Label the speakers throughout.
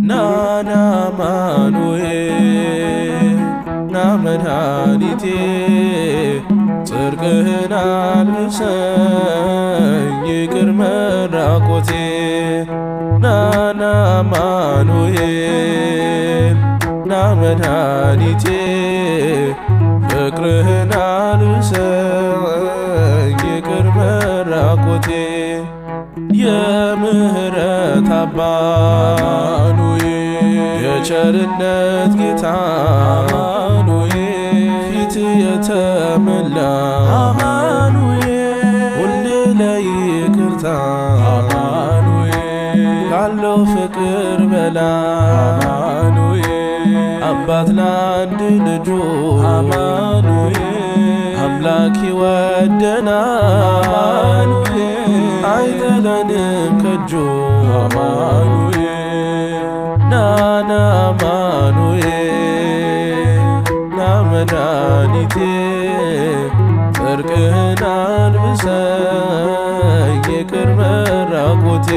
Speaker 1: ናና አማኑኤል ና መድኃኒቴ ጽድቅህን አልብሰኝ ይቅር መራቆቴ ናና አማኑኤል ና መድኃኒቴ ፍቅርህን አልብሰኝ ይቅር መራቆቴ የምህረት አባት የቸርነት ጌታ አማኑኤል ፊት የተመላ አማኑኤል ሁሌ ለይቅርታ አማኑኤል ካለው ፍቅር በላይ አማኑኤል አባት ለአንድ ልጁ አማኑኤል አምላክ ይወደናል አማኑኤል አይጥለንም ከእጁ አማኑኤል ናና አማኑኤል ና መድኃኒቴ ጽድቅህን አልብሰኝ ይቅር መራቆቴ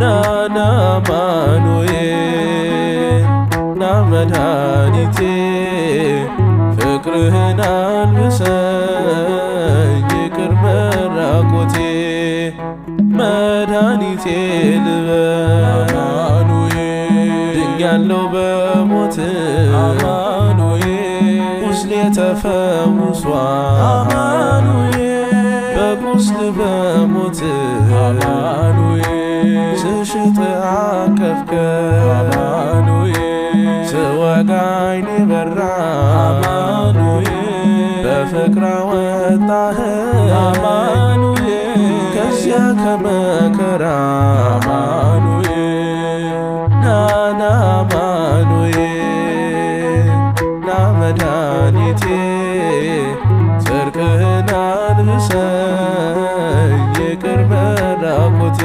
Speaker 1: ናና አማኑኤል ና መድኃኒቴ ፍቅርህን አልብሰኝ ይቅር መራቆቴ መድኃኒቴ ልበል ድኛለሁ በሞት አማኑኤል ቁስሌ ተፈውሷል አማኑኤል በቁስል በሞት አማኑኤል ስሽጥ አቀፍከኝ አማኑኤል ስወጋኝ በራ አማኑኤል በፍቅር አወጣኸኝ አማኑኤል ከዚያ ከመከራ አማኑኤል ናና አማኑኤል ና መድኃኒቴ ጽድቅህን አልብሰኝ ይቅር መራቆቴ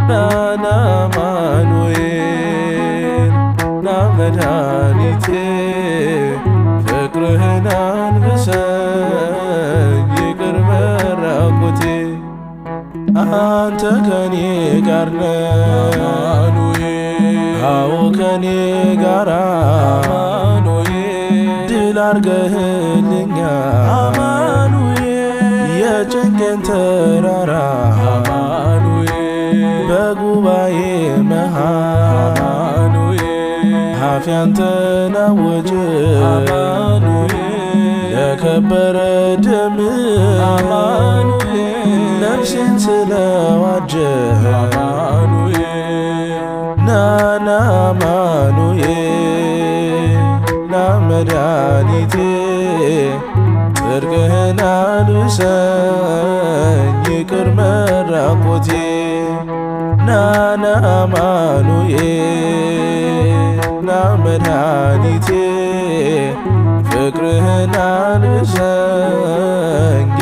Speaker 1: ናና አማኑኤል ና መድኃኒቴ ፍቅርህን አልብሰኝ ይቅር መራቆቴ አንተ ከኔ ጋር ነህ አዎ ከኔ ጋር አማኑኤል ድል አርገህልኛል አማኑኤል የጭንቄን ተራራ አማኑኤል በጉባኤ መሃል አማኑኤል አፌ አንተን አወጀ አማኑኤል ለከበረ ደም አማኑኤል ነፍሴን ስለዋጀ አማኑኤል ናና አማኑኤል ና መድኃኒቴ ጽድቅህን አልብሰኝ ይቅር መራቆቴ ናና አማኑኤል ና መድኃኒቴ ፍቅርህን አልብሰኝ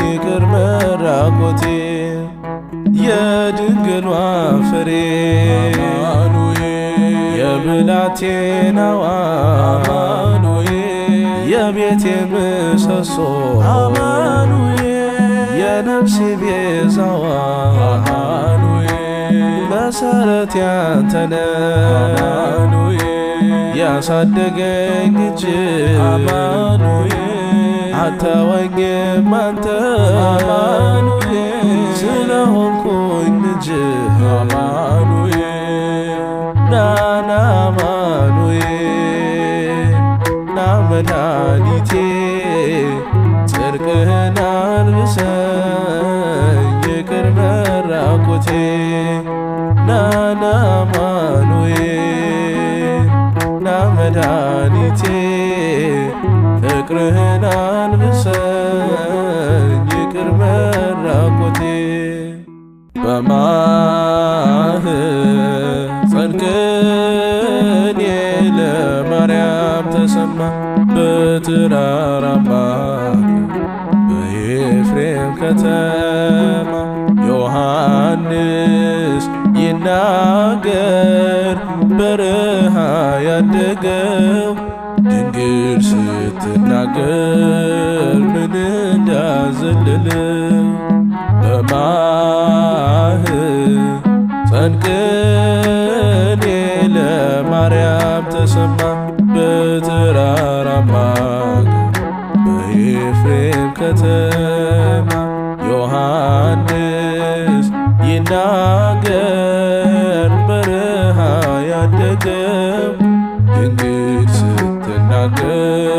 Speaker 1: ይቅር መራቆቴ የድንግሏ ፍሬ የብላቴናዋ አማኑኤል የቤቴ ምሰሶ አማኑኤል የነፍሴ ቤዛዋ አማኑኤል መሰረት ያንተነ አማኑኤል ያሳደገኝ እጅ አማኑኤል አተወኝም አንተ አማኑኤል ስለሆንኩኝ ልጅ አማኑኤል ናና አማኑኤል ና መድኃኒቴ ጽድቅህን አልብሰኝ ይቅር መራቆቴ ናና አማኑኤል ና መድኃኒቴ ፍቅርህን አልብሰኝ ይቅር መራቆቴ በማኅፀን ቅኔ ለማርያም ተሰማ በተራራማ በኤፍሬም ከተማ ዮሐንስ ይና ይናገር በረሃ ያደገው ድንግል ስትናገር ምን እንዳዘለለው በማኅፀን ቅኔ ለማርያም ተሰማ በተራራማ በኤፍሬም ከተማ ዮሐንስ ይናገር በረሃ ያደገው ድንግል ስትናገር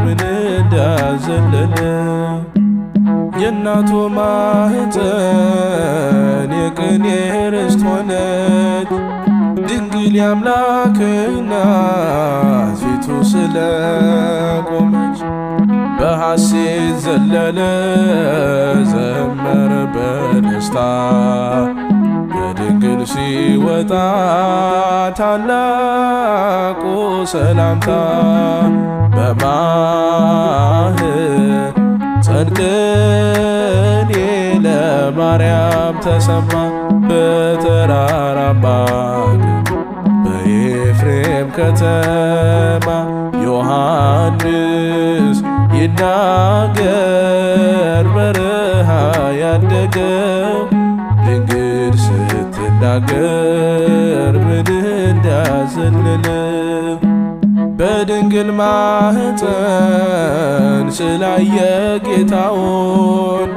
Speaker 1: ምን እንዳዘለለው የእናቱ ማኅፀን የቅኔ ርስት ሆነች ድንግል የአምላክ እናት ፊቱ ስለቆመች በሐሴት ዘለለ ዘመረ በደስታ ከድንግል ሲወጣ ታላቁ ሰላምታ በማኅፀን ቅኔ ለማርያም ተሰማ በተራራማ በኤፍሬም ከተማ ዮሐንስ ይናገር በረሃ ያደገው ድንግል ስትናገር ምን እንዳዘለለው በድንግል ማኅፀን ስላየ ጌታውን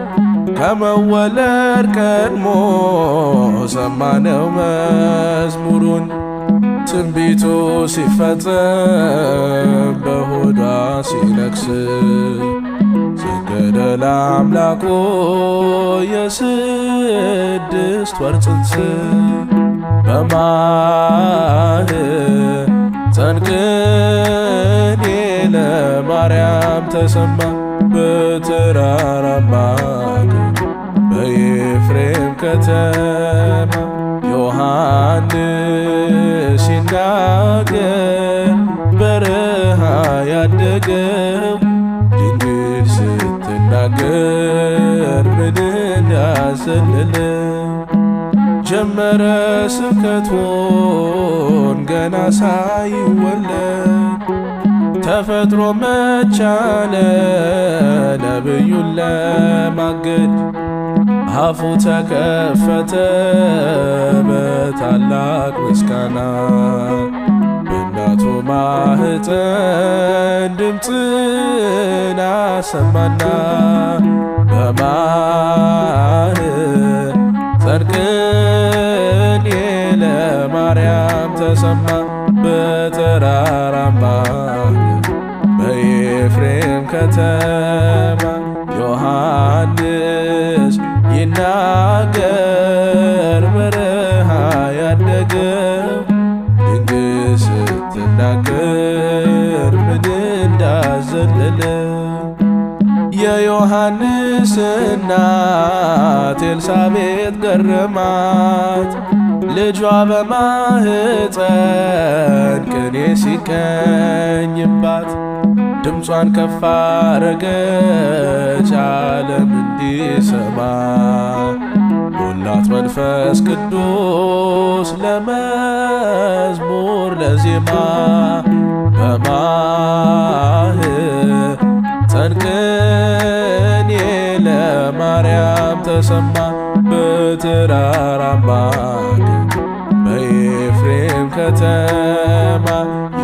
Speaker 1: ከመወለድ ቀድሞ ሰማነው መዝሙሩን ትንቢቱ ሲፈጸም በሆዷ ሲነግስ ሰገደ ለአምላኩ የስድስት ወር ጽንስ በማኅፀን ቅኔ ለማርያም ተሰማ በተራራማ በኤፍሬም ከተማ ዮሐንስ ይናገር በረሃ ያደገው ድንግል ስትናገር ምን እንዳዘለለው ጀመረ ስብከቱን ገና ሳይወለድ ተፈጥሮ መቻለ ነብዩን ለማገድ አፉ ተከፈተ በታላቅ ምስጋና በእናቱ ማኅፀን ድምፅን አሰማና በማኅፀን ቅኔ ለማርያም ተሰማ በተራራማ በኤፍሬም ከተማ ዮሐንስ ይናገር በረሃ ያደገው ድንግል ስትናገር ምን እንዳዘለለው የዮሐንስ እናት ኤልሳቤጥ ገረማት ልጇ በማኅፀን ቅኔ ሲቀኝባት ድምጿን ከፍ አረገች ዓለም እንዲሰማ ሞላት መንፈስ ቅዱስ ለመዝሙር ለዜማ በማኅፀን ቅኔ ለማርያም ተሰማ በተራራማ በኤፍሬም ከተማ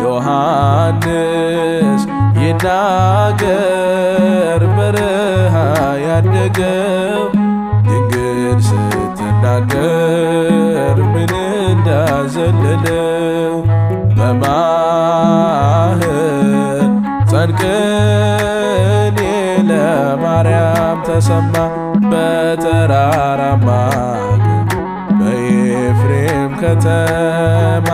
Speaker 1: ዮሐንስ ይናገር በረሃ ያደገው ድንግል ስትናገር ምን እንዳዘለለው በማኅፀን ቅኔ ለማርያም ተሰማ በተራራማ በኤፍሬም ከተማ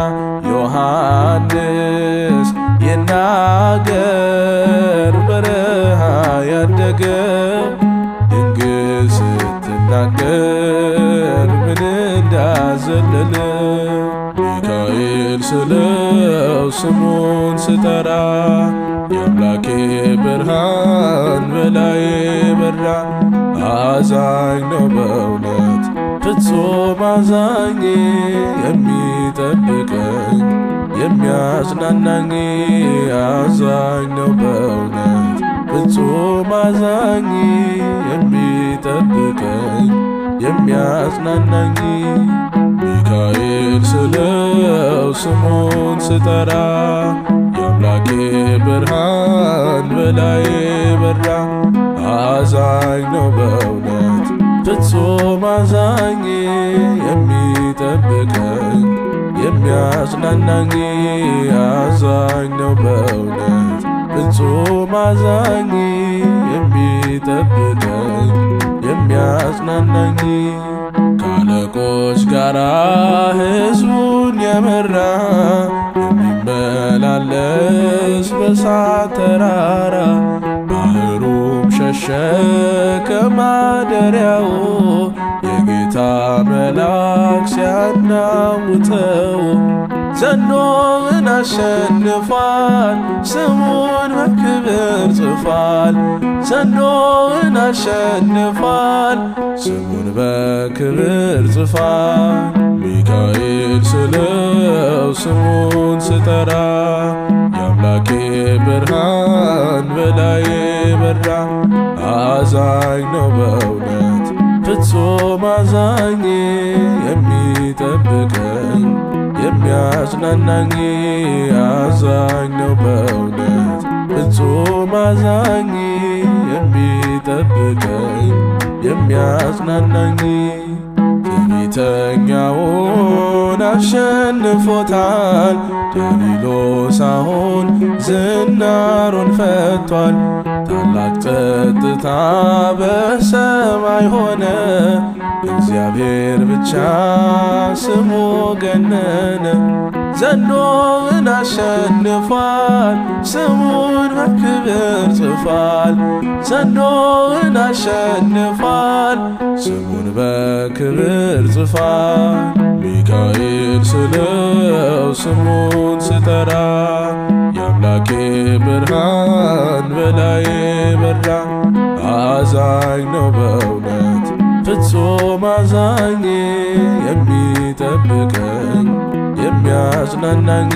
Speaker 1: ዮሐንስ ይናገር በረሃ ያደገው ድንግል ስትናገር ምን እንዳዘለለው ሚካኤል ስለው ስሙን ስጠራ የአምላኬ ብርሃን በላዬ በራ አዛኝ ነው በእውነት ፍጹም አዛኝ የሚጠብቀኝ የሚያጽናናኝ አዛኝ ነው በእውነት ፍጹም አዛኝ የሚጠብቀኝ የሚያጽናናኝ ሚካኤል ስለው ስሙን ስጠራ የአምላኬ ብርሃን በላዬ በራ አዛኝ ነው በእውነት ፍጹም አዛኝ የሚጠብቀኝ የሚያጽናናኝ አዛኝ ነው በእውነት ፍጹም አዛኝ የሚጠብቀኝ የሚያጽናናኝ ከአለቆች ጋራ ሕዝቡን የመራ የሚመላለስ በእሳት ተራራ ባህሩም ሸሸ ከማደሪያው የጌታ መልአክ ሲያናውጠው ዘንዶውን አሸንፏል ስሙን በክብር ጽፏል ዘንዶውን አሸንፏል ስሙን በክብር ጽፏል ሚካኤል ስለው ስሙን ስጠራ የአምላኬ ብርሃን በላዬ በራ አዛኝ ነው በእውነት ፍጹም አዛኝ የሚጠብቀኝ የሚያጽናናኝ አዛኝ ነው በእውነት ፍጹም አዛኝ የሚጠብቀኝ የሚያጽናናኝ ትዕቢተኛውን አሸንፎታል ዲያብሎስ አሁን ዝናሩን ፈቷል ታላቅ ጸጥታ በሰማይ ሆነ እግዚአብሔር ብቻ ስሙ ገነነ ዘንዶውን አሸንፏል ስሙን በክብር ጽፏል ዘንዶውን አሸንፏል ስሙን በክብር ጽፏል ሚካኤል ስለው ስሙን ስጠራ የአምላኬ ብርሃን በላዬ በራ አዛኝ ነው በእውነት ፍጹም አዛኝ የሚጠብቀኝ የሚያጽናናኝ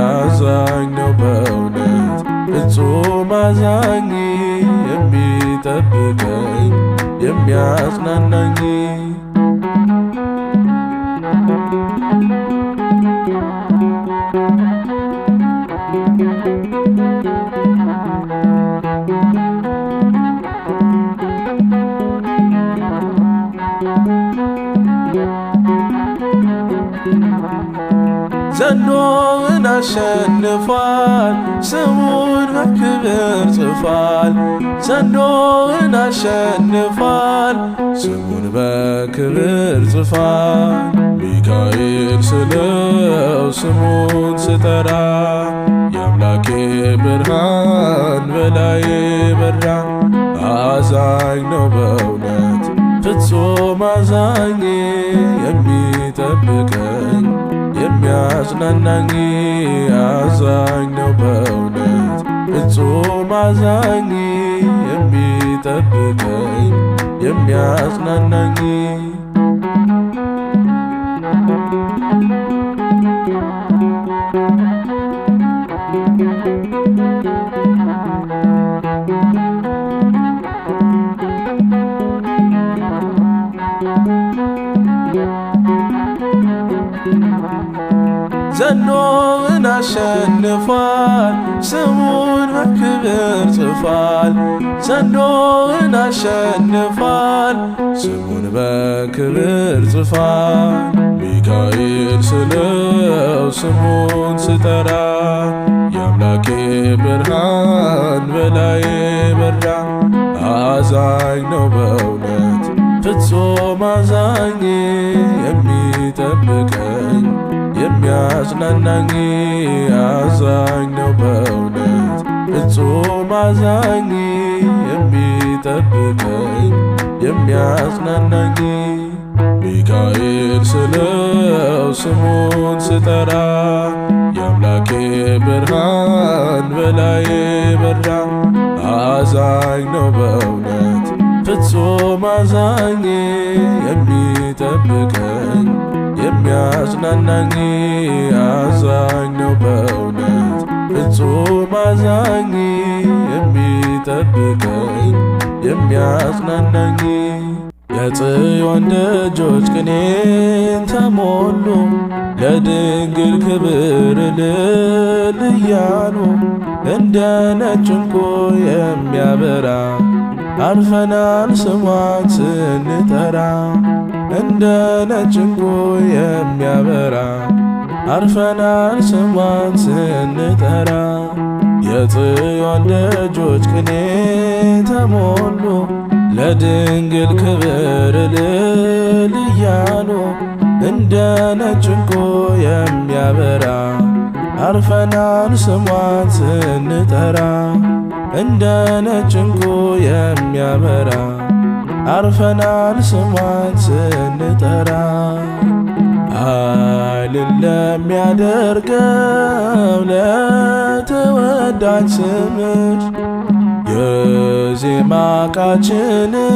Speaker 1: አዛኝ ነው በእውነት ፍጹም አዛኝ የሚጠብቀኝ የሚያጽናናኝ ዘንዶውን አሸንፏል ስሙን በክብር ጽፏል ዘንዶውን አሸንፏል ስሙን በክብር ጽፏል ሚካኤል ስለው ስሙን ስጠራ የአምላኬ ብርሃን በላዬ በራ አዛኝ ነው በእውነት ፍጹም አዛኝ የሚጠብቀኝ የሚያጽናናኝ አዛኝ ነው በእውነት ፍጹም አዛኝ የሚጠብቀኝ የሚያጽናናኝ ዘንዶውን አሸንፏል ስሙን በክብር ጽፏል ዘንዶውን አሸንፏል ስሙን በክብር ጽፏል ሚካኤል ስለው ስሙን ስጠራ የአምላኬ ብርሃን በላዬ በራ አዛኝ ነው በእውነት ፍጹም አዛኝ የሚጠብቀኝ የሚያጽናናኝ አዛኝ ነው በእውነት ፍጹም አዛኝ የሚጠብቀኝ የሚያጽናናኝ ሚካኤል ስለው ስሙን ስጠራ የአምላኬ ብርሃን በላዬ በራ አዛኝ ነው በእውነት ፍጹም አዛኝ የሚጠብቀኝ የሚጠብቀኝ የሚያጽናናኝ አዛኝ ነው በእውነት ፍጹም አዛኝ የሚጠብቀኝ የሚያጽናናኝ የጽዮን ደጆች ቅኔን ተሞሉ ለድንግል ክብር እልል እያሉ እንደ ነጭ ዕንቁ የሚያበራ አርፈናል ስሟን ስንጠራ እንደ ነጭ ዕንቁ የሚያበራ አርፈናል ስሟን ስንጠራ የጽዮን ደጆች ቅኔ ተሞሉ ለድንግል ክብር እልል እያሉ እንደ ነጭ ዕንቁ የሚያበራ አርፈናል ስሟን ስንጠራ እንደ ነጭ ዕንቁ የሚያበራ አርፈናል ስሟን ስንጠራ ኃይልን ለሚያደርገው ለተወዳጅ ስምሽ የዜማ ዕቃችንን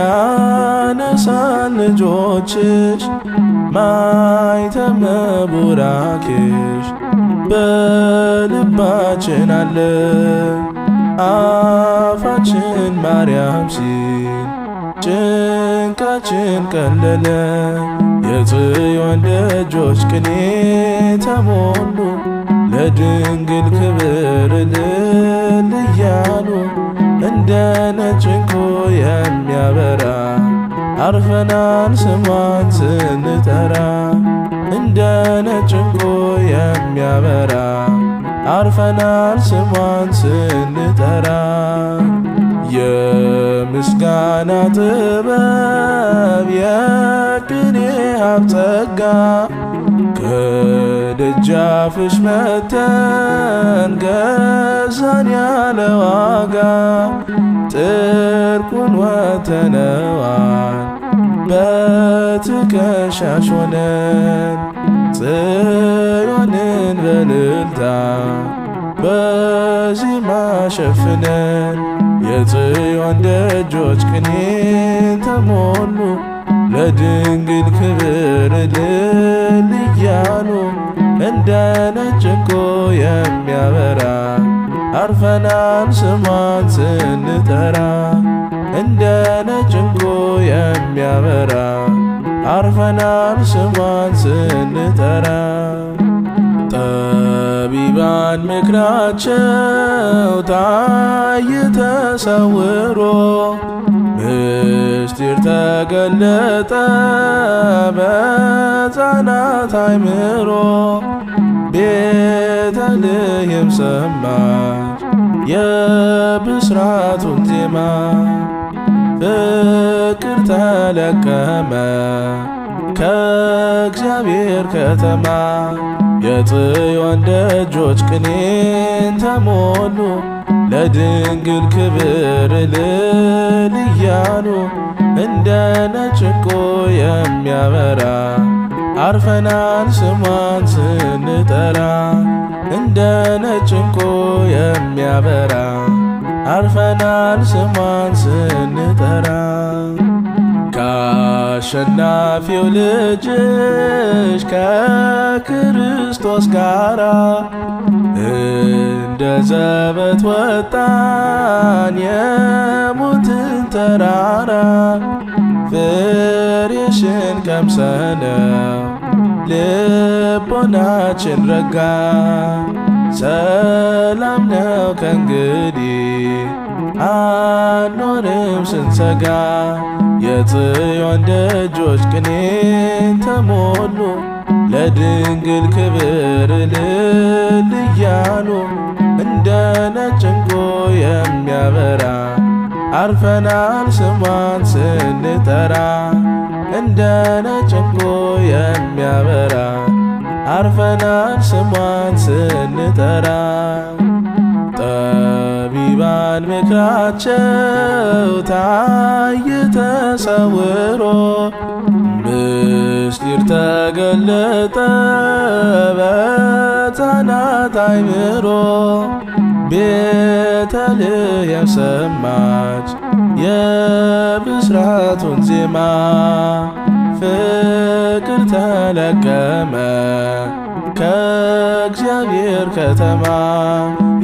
Speaker 1: አነሳን ልጆችሽ ማኅተመ ቡራኬሽ በልባችን አለ አፋችን ማርያም ሲል ጭንቃችን ቀለለ የጽዮን ደጆች ቅኔ ተሞሉ ለድንግል ክብር እልል እያሉ እንደ ነጭ ዕንቁ የሚያበራ አርፈናል ስሟን ስንጠራ እንደ ነጭ ዕንቁ የሚያበራ አርፈናል ስሟን ስንጠራ የምስጋና ጥበብ የቅኔ ሀብት ጸጋ ከደጃፍሽ መተን ገዛን ያለ ዋጋ ጥርቁን ወተነዋል በትከሻሽ ሆነን ጽዮንን በእልልታ በዜማ ሸፍነን የጽዮን ደጆች ቅኔን ተሞሉ ለድንግል ክብር እልል እያሉ እንደ ነጭ ዕንቁ የሚያበራ አርፈናል ስሟን ስንጠራ እንደ ነጭ ዕንቁ የሚያበራ አርፈናል ስሟን ስንጠራ ጠቢባን ምክራቸው ታየ ተሰውሮ ምስጢር ተገለጠ በሕፃናት አእምሮ ቤተልሔም ሰማች የብስራቱን ዜማ ፍቅር ተለቀመ ከእግዚአብሔር ከተማ የጽዮን ደጆች ቅኔን ተሞሉ ለድንግል ክብር እልል እያሉ እንደ ነጭ ዕንቁ የሚያበራ አርፈናል ስሟን ስንጠራ እንደ ነጭ ዕንቁ የሚያበራ አርፈናል ስሟን ስንጠራ ከአሸናፊው ልጅሽ ከክርስቶስ ጋራ እንደ ዘበት ወጣን የሞትን ተራራ ፍሬሽን ቀምሰነው ልቦናችን ረጋ ሰላም ነው ከእንግዲህ አንኖርም ስንሰጋ የጽዮን ደጆች ቅኔን ተሞሉ ለድንግል ክብር እልል እያሉ እንደ ነጭ ዕንቁ የሚያበራ አርፈናል ስሟን ስንጠራ እንደ ነጭ ዕንቁ የሚያበራ አርፈናል ስሟን ስንጠራ ጠቢባን ምክራቸው ታየ ተሰውሮ ምስጢር ተገለጠ በሕፃናት አእምሮ ቤተልሔም ሰማች የብስራቱን ዜማ ፍቅር ተለቀመ ከእግዚአብሔር ከተማ።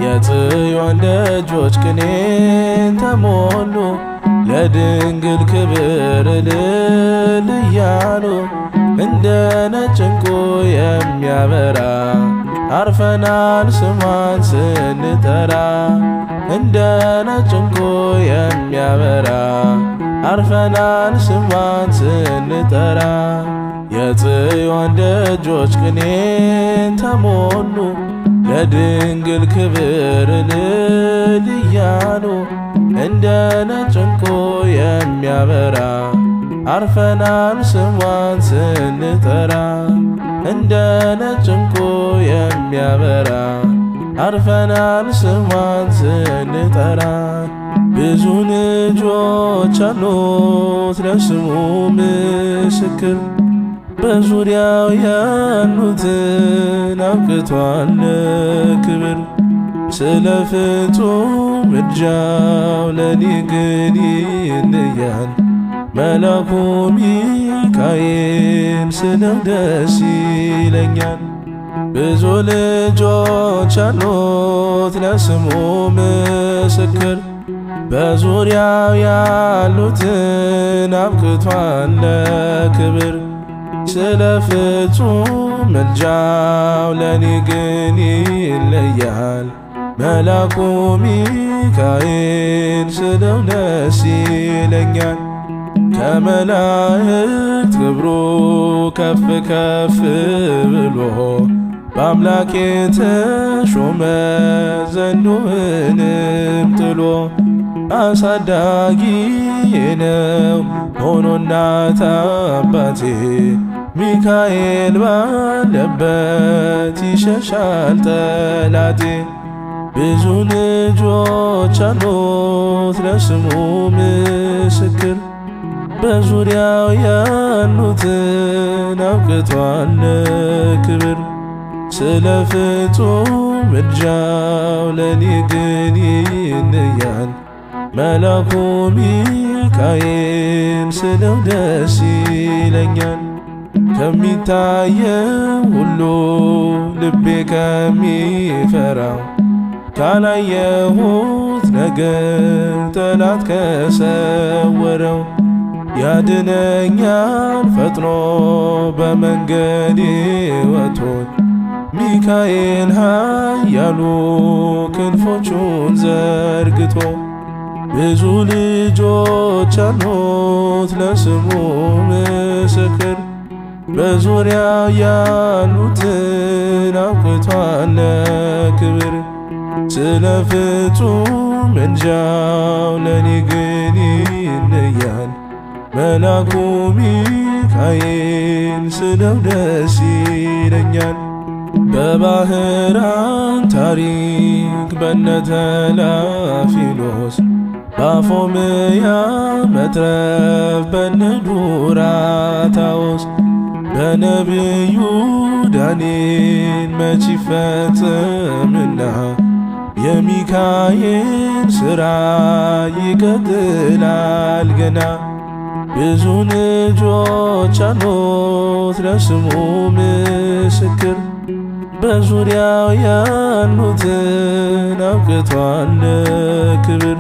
Speaker 1: የጽዮን ደጆች ቅኔን ተሞሉ ለድንግል ክብር እልል እያሉ እንደ ነጭ ዕንቁ የሚያበራ አርፈናል ስሟን ስንጠራ። እንደ ነጭ ዕንቁ የሚያበራ አርፈናል ስሟን ስንጠራ። የጽዮን ደጆች ቅኔን ተሞሉ ለድንግል ክብር እልል እያሉ እንደ ነጭ ዕንቁ የሚያበራ አርፈናል ስሟን ስንጠራ። እንደ ነጭ ዕንቁ የሚያበራ አርፈናል ስሟን ስንጠራ። ብዙ ልጆች አሉት ለስሙ ምስክር በዙሪያው ያሉትን አብቅቷል ክብር። ስለ ፍጹም ምልጃው ለኔ ግን ይለያል መልአኩ ሚካኤል ስለው ደስ ይለኛል። ብዙ ልጆች አሉት ለስሙ ምስክር በዙሪያው ያሉትን አብቅቷል ለክብር። ስለ ፍጹም ምልጃው ለኔ ግን ይለያል መልአኩ ሚካኤል ስለው ደስ ይለኛል። ከመላእክት ክብሩ ከፍ ከፍ ብሎ በአምላክ የተሾመ ዘንዶውንም ጥሎ አሳዳጊዬ ነው ሆኖ እናት አባቴ። ሚካኤል ባለበት ይሸሻል ጠላቴ። ብዙ ልጆች አሉት ለስሙ ምስክር በዙሪያው ያሉትን አብቅቷል ክብር። ስለ ፍጹም ምልጃው ለኔ ግን ይለያል መልአኩ ሚካኤል ስለው ደስ ይለኛል። ከሚታየው ሁሉ ልቤ ከሚፈራው ካላየሁት ነገር ጠላት ከሰወረው ያድነኛል ፈጥኖ በመንገዴ ወጥቶኝ ሚካኤል ኃያሉ ክንፎቹን ዘርግቶ። ብዙ ልጆች አሉት ለስሙ ምስክር በዙሪያው ያሉትን አብቅቷል ክብር። ስለ ፍጹም ምልጃው ለኔ ግን ይለያል መልአኩ ሚካኤል ስለው ደስ ይለኛል። በባህራን ታሪክ በነ ተላፊኖስ በአፎምያ መትረፍ በነ ዱራታዎስ በነቢዩ ዳንኤል መች ይፈጸምና የሚካኤል ሥራ ይቀጥላል ገና። ብዙ ልጆች አሉት ለስሙ ምስክር በዙሪያው ያሉትን አብቅቷል ክብር።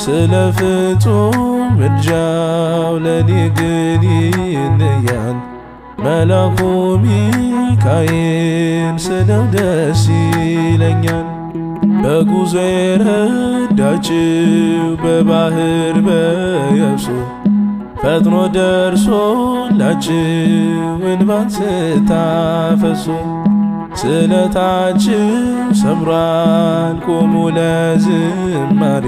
Speaker 1: ስለ ፍጹም ምልጃው ለኔ ግን ይለያል መልአኩ ሚካኤል ስለው ደስ ይለኛል። በጉዞ የረዳችው በባህር በየብሱ ፈጥኖ ደርሶላችሁ እንባን ስታፈሱ። ስለታችሁ ሰምሯል ቁሙ ለዝማሬ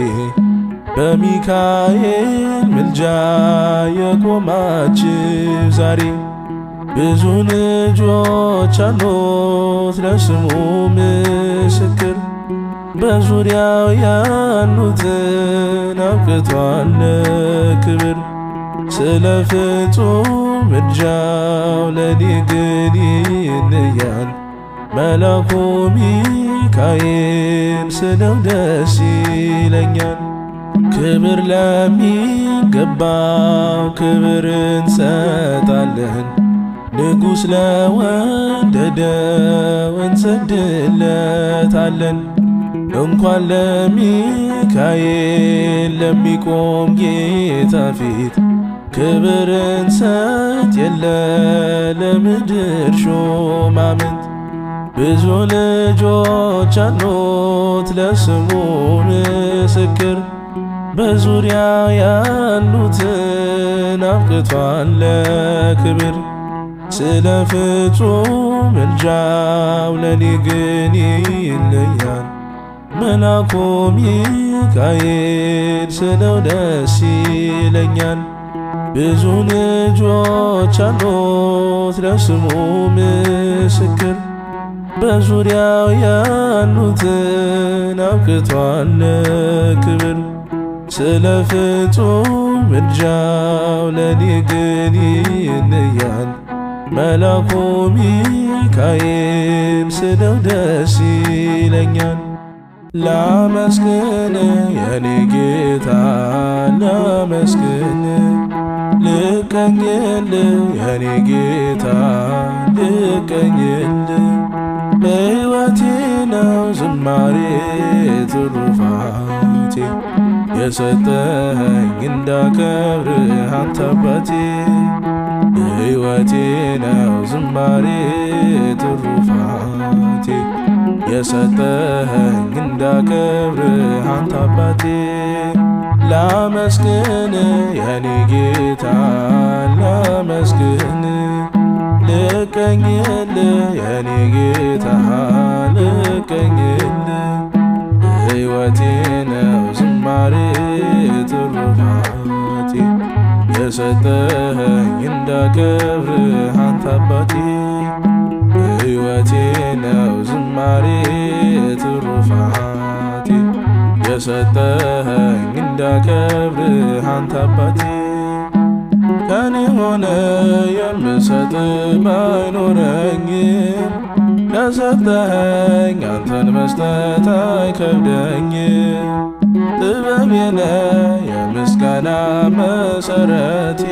Speaker 1: በሚካኤል ምልጃ የቆማችሁ ዛሬ። ብዙ ልጆች አሉት ለስሙ ምስክር በዙሪያው ያሉትን አብቅቷል ክብር። ስለ ፍጹም ምልጃው ለኔ ግን ይለያል መልአኩ ሚካኤል ስለው ደስ ይለኛል። ክብር ለሚገባው ክብር እንሰጣለን። ንጉሥ ለወደደው እንሰግድለታለን። እንኳን ለሚካኤል ለሚቆም ጌታ ፊት ክብር እንሰጥ የለ ለምድር ሹማምንት። ብዙ ልጆች አሉት ለስሙ ምስክር፣ በዙሪያ ያሉትን አብቅቷል ለክብር። ስለ ፍጹም ምልጃው ለኔ ግን ይለያል። መልአኩ ሚካኤል ስለው ደስ ይለኛል። ብዙ ልጆች አሉት ለስሙ ምስክር፣ በዙሪያው ያሉትን አብቅቷል ለክብር። ስለ ፍጹም ምልጃው ለኔ ግን ይለያል። መልአኩ ሚካኤል ስለው ደስ ይለኛል። ላመስግን የኔ ጌታ ላመስግን፣ ልቀኝል የኔ ጌታ ልቀኝል። በሕይወቴ ነው ዝማሬ ትሩፋቴ፣ የሰጠኸኝ እንዳከብርህ አንተ አባቴ። በሕይወቴ ነው ዝማሬ ትሩፋቴ፣ የሰጠኸኝ እንዳከብርህ አንተ አባቴ። ላመስግን የኔ ጌታ ላመስግን፣ ልቀኝል የኔ ጌታ ልቀኝል። በሕይወቴ ነው ዝማሬ ትሩፋቴ፣ የሰጠኸኝ እንዳከብርህ አንተ አባቴ። በሕይወቴ ነው ዝማሬ ትሩፋቴ፣ የሰጠኸኝ እንዳከብርህ አንተ አባቴ። ከኔ ሆነ የምሰጥ ባይኖረኝም፣ ከሰጠኸኝ አንተን መስጠት አይከብደኝም። ጥበቤ ነህ የምስጋና መሠረቴ፣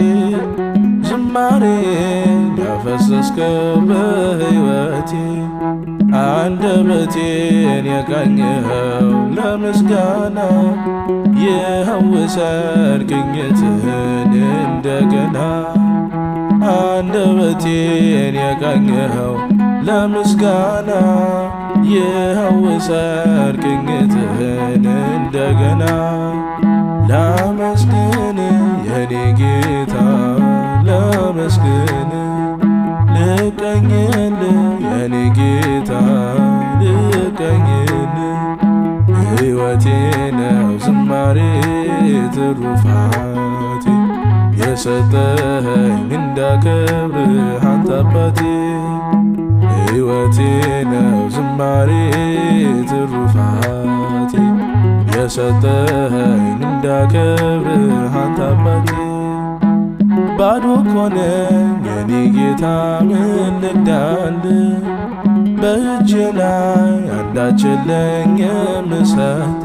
Speaker 1: ዝማሬን ያፈሰስከው በሕይወቴ። አንደበቴን የቃኘኸው ለምስጋና፣ ይኸው ውሰድ ቅኝትህን እንደገና። አንደበቴን የቃኘኸው ለምስጋና፣ ይኸው ውሰድ ቅኝትህን እንደገና። ላመስግን የኔ ጌታ ላመስግን፣ ልቀኝል የኔ ጌታ ልቀኝል። ሕይወቴ ነው ዝማሬ ትሩፋቴ፣ የሰጠኸኝ እንዳከብርህ አንተ አባቴ። ሕይወቴ ነው ዝማሬ ትሩፋቴ፣ የሰጠኸኝ እንዳከብርህ አንተ አባቴ። ባዶ ኮነኝ የኔ ጌታ ምን ልግዳልህ፣ በእጄ ላይ አንዳች የለኝ የምሰጥ።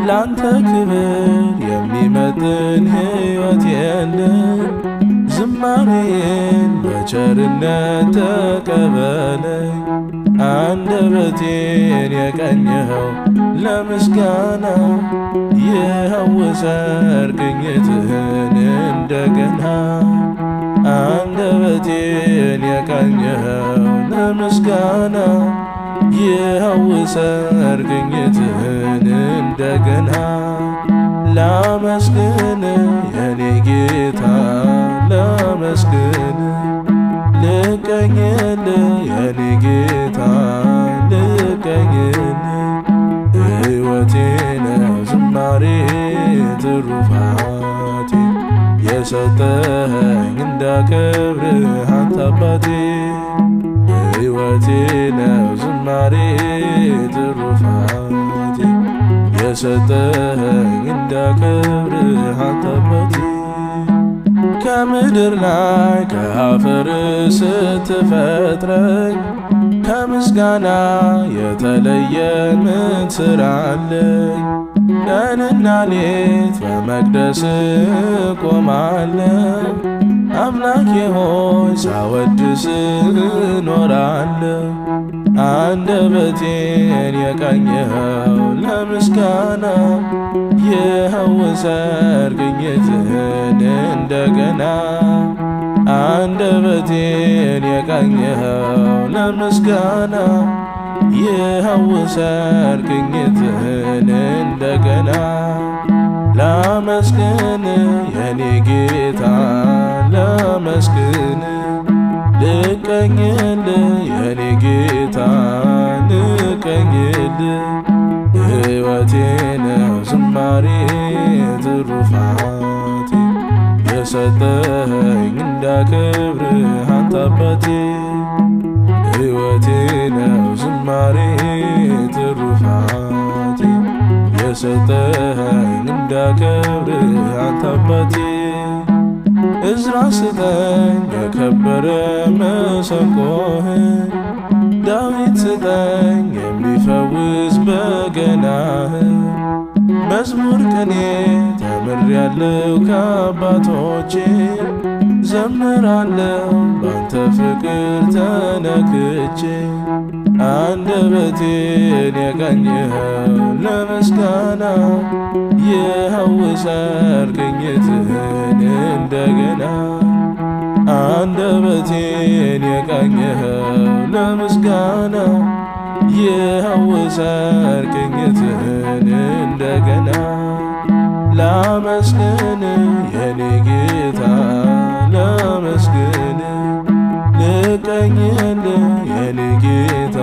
Speaker 1: ላንተ ክብር የሚመጥን ሕይወት የለም፣ ዝማሬን በቸርነት ተቀበለኝ። አንደበቴን የቃኘኸው ለምስጋና፣ ይኸው ውሰድ ቅኝትህን እንደገና። አንደበቴን የቃኘኸው ለምስጋና፣ ይኸው ውሰድ ቅኝትህን እንደገና። ላመስግን የኔ ጌታ ላመስግን፣ ልቀኝል የኔ ጌታ ልቀኝል። ሕይወቴ ነው ዝማሬ ትሩፋቴ፣ የሰጠኸኝ እንዳከብርህ አንተ አባቴ። ሕይወቴ ነው ዝማሬ ትሩፋቴ፣ የሰጠኸኝ እንዳከብርህ አንተ አባቴ። ከምድር ላይ ከአፈር ስትፈጥረኝ፣ ከምስጋና የተለየ ምን ሥራ አለኝ? ቀንና ሌት በመቅደስ ቆማለሁ። አምላኬ ሆይ ሳወድስ እኖራለሁ። አንደበቴን የቃኘኸው ለምስጋና ይኸው እሰር ቅኝትህን እንደገና። አንደበቴን የቃኘኸው ለምስጋና ይኸው እሰር ቅኝትህን እንደገና። ላመስግን የኔ ጌታ ላመስግን፣ ልቀኝል የኔ ጌታ ልቀኝል። ሕይወቴ ነው ዝማሬ ትሩፋቴ፣ የሰጠኸኝ እንዳከብርህ አንተ አባቴ። ሕይወቴ ነው ዝማሬ ትሩፋቴ፣ የሰጠኸኝ እንዳከብርህ አንተ አባቴ። እዝራ ስጠኝ የከበረ መሰንቆህን፣ ዳዊት ስጠኝ የሚፈውስ በገናህን። መዝሙር ቅኔ ተምሬያለሁ ከአባቶቼ፣ ዘምራለሁ ባንተ ፍቅር ተነክቼ። አንደበቴን የቃኘኸው ለምስጋና ይኸው እሰር ቅኝትህን እንደገና። አንደበቴን የቃኘኸው ለምስጋና ይኸው እሰር ቅኝትህን እንደገና። ላመስግን የኔ ጌታ ላመስግን፣ ልቀኝል የኔ ጌታ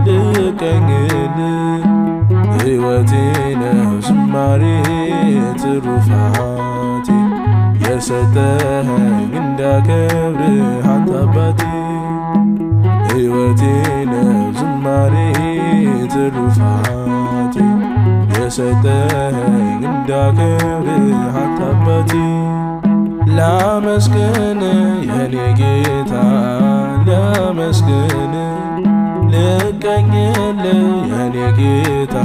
Speaker 1: ልቀኝል። ሕይወቴ ነው ዝማሬ ትሩፋቴ፣ የሰጠኸኝ እንዳከብርህ አንተ አባቴ። ሕይወቴ ነው ዝማሬ ትሩፋቴ፣ የሰጠኸኝ እንዳከብርህ አንተ አባቴ። ላመስግን የኔ ጌታ ላመስግን፣ ልቀኝል የኔ ጌታ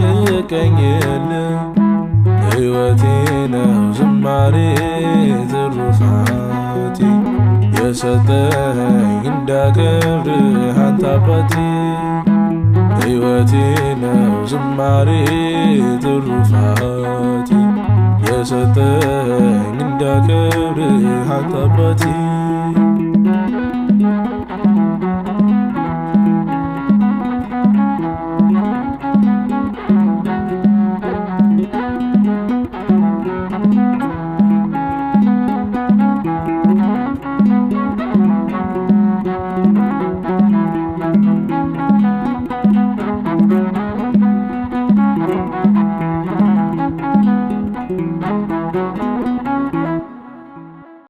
Speaker 1: ልቀኝል። ሕይወቴ ነው ዝማሬ ትሩፋቴ፣ የሰጠኸኝ እንዳከብርህ አንተ አባቴ። ሕይወቴ ነው ዝማሬ ትሩፋቴ፣ የሰጠኸኝ እንዳከብርህ አንተ አባቴ።